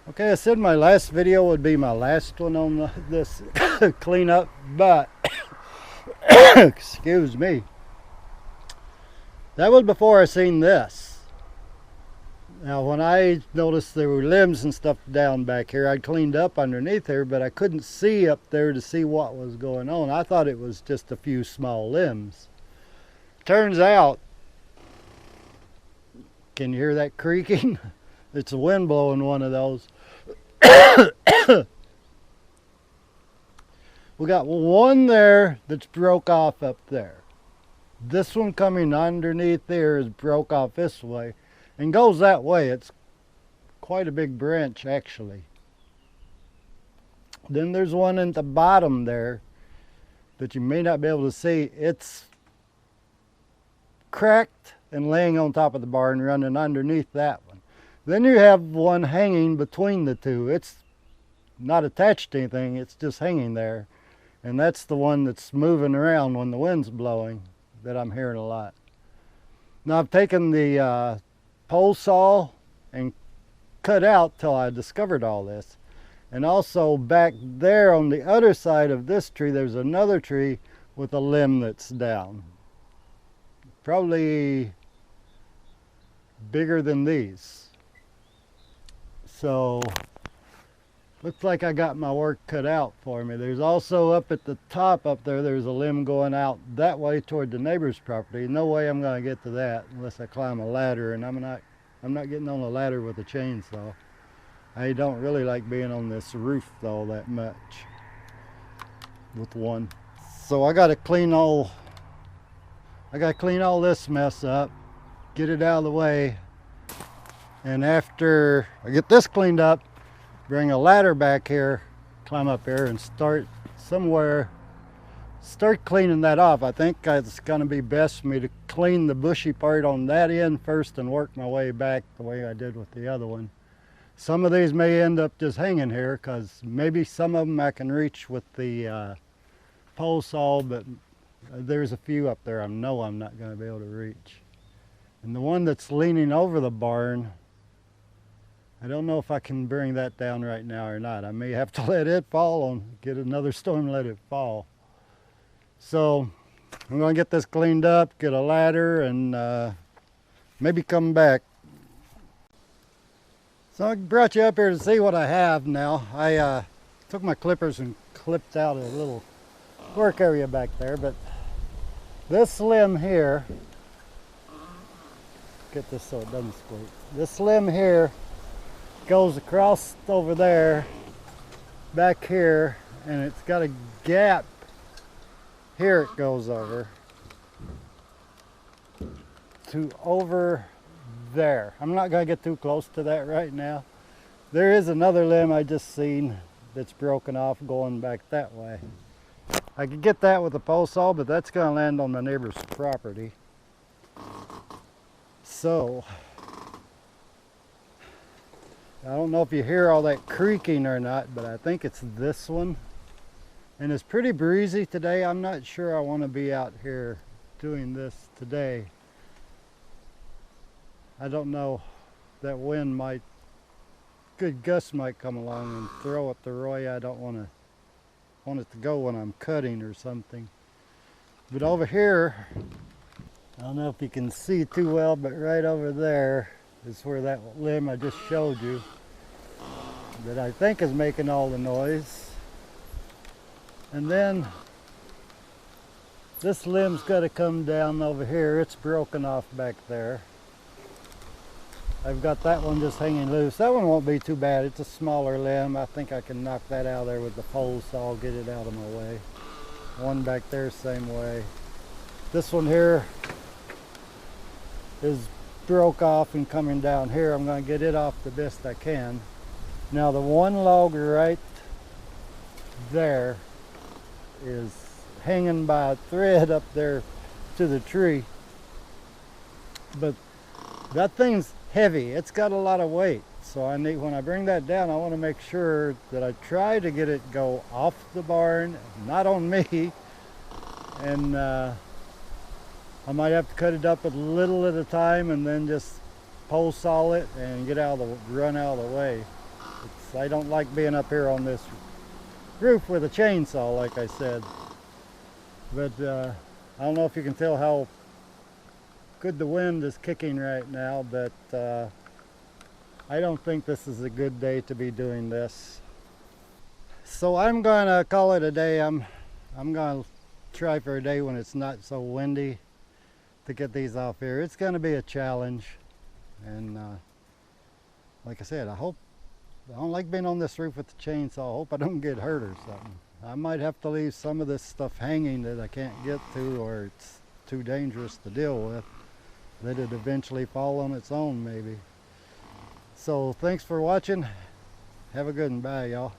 Okay, I said my last video would be my last one on this cleanup, but excuse me, that was before I seen this. Now when I noticed there were limbs and stuff down back here, I cleaned up underneath here, but I couldn't see up there to see what was going on. I thought it was just a few small limbs. Turns out, can you hear that creaking? It's the wind blowing one of those. We got one there that's broke off up there. This one coming underneath there is broke off this way and goes that way. It's quite a big branch actually. Then there's one at the bottom there that you may not be able to see. It's cracked and laying on top of the barn, running underneath that one. Then you have one hanging between the two. It's not attached to anything, it's just hanging there. And that's the one that's moving around when the wind's blowing that I'm hearing a lot. Now I've taken the pole saw and cut out till I discovered all this. And also back there on the other side of this tree, there's another tree with a limb that's down. Probably bigger than these. So looks like I got my work cut out for me. There's also up at the top up there, there's a limb going out that way toward the neighbor's property. No way I'm going to get to that unless I climb a ladder, and I'm not getting on a ladder with a chainsaw. I don't really like being on this roof though that much with one. So I got to clean all this mess up, get it out of the way. And after I get this cleaned up, bring a ladder back here, climb up here and start cleaning that off. I think it's gonna be best for me to clean the bushy part on that end first and work my way back the way I did with the other one. Some of these may end up just hanging here because maybe some of them I can reach with the pole saw, but there's a few up there I know I'm not gonna be able to reach. And the one that's leaning over the barn, I don't know if I can bring that down right now or not. I may have to let it fall and get another storm and let it fall. So I'm going to get this cleaned up, get a ladder, and maybe come back. So I brought you up here to see what I have now. I took my clippers and clipped out a little work area back there, but this limb here, get this so it doesn't squeak. This limb here goes across over there, back here, and it's got a gap. Here it goes over to over there. I'm not gonna get too close to that right now. There is another limb I just seen that's broken off going back that way. I could get that with a pole saw, but that's gonna land on my neighbor's property. So I don't know if you hear all that creaking or not, but I think it's this one. And it's pretty breezy today. I'm not sure I want to be out here doing this today. I don't know, that wind might, good gust might come along and throw it the way I don't want it to go when I'm cutting or something. But over here, I don't know if you can see too well, but right over there is where that limb I just showed you that I think is making all the noise. And then this limb's got to come down over here. It's broken off back there. I've got that one just hanging loose. That one won't be too bad. It's a smaller limb. I think I can knock that out of there with the pole saw, get it out of my way. One back there, same way. This one here is broke off and coming down here. I'm going to get it off the best I can. Now the one log right there is hanging by a thread up there to the tree, but that thing's heavy. It's got a lot of weight, so I need, when I bring that down, I want to make sure that I try to get it go off the barn, not on me, and I might have to cut it up a little at a time and then just pole saw it and get out of the, run out of the way. I don't like being up here on this roof with a chainsaw, like I said. But I don't know if you can tell how good the wind is kicking right now, but I don't think this is a good day to be doing this. So I'm gonna call it a day. I'm gonna try for a day when it's not so windy to get these off here. It's gonna be a challenge, and like I said, I don't like being on this roof with the chainsaw. I hope I don't get hurt or something. I might have to leave some of this stuff hanging that I can't get to, or it's too dangerous to deal with. Let it eventually fall on its own, maybe. So thanks for watching. Have a good one. Bye, y'all.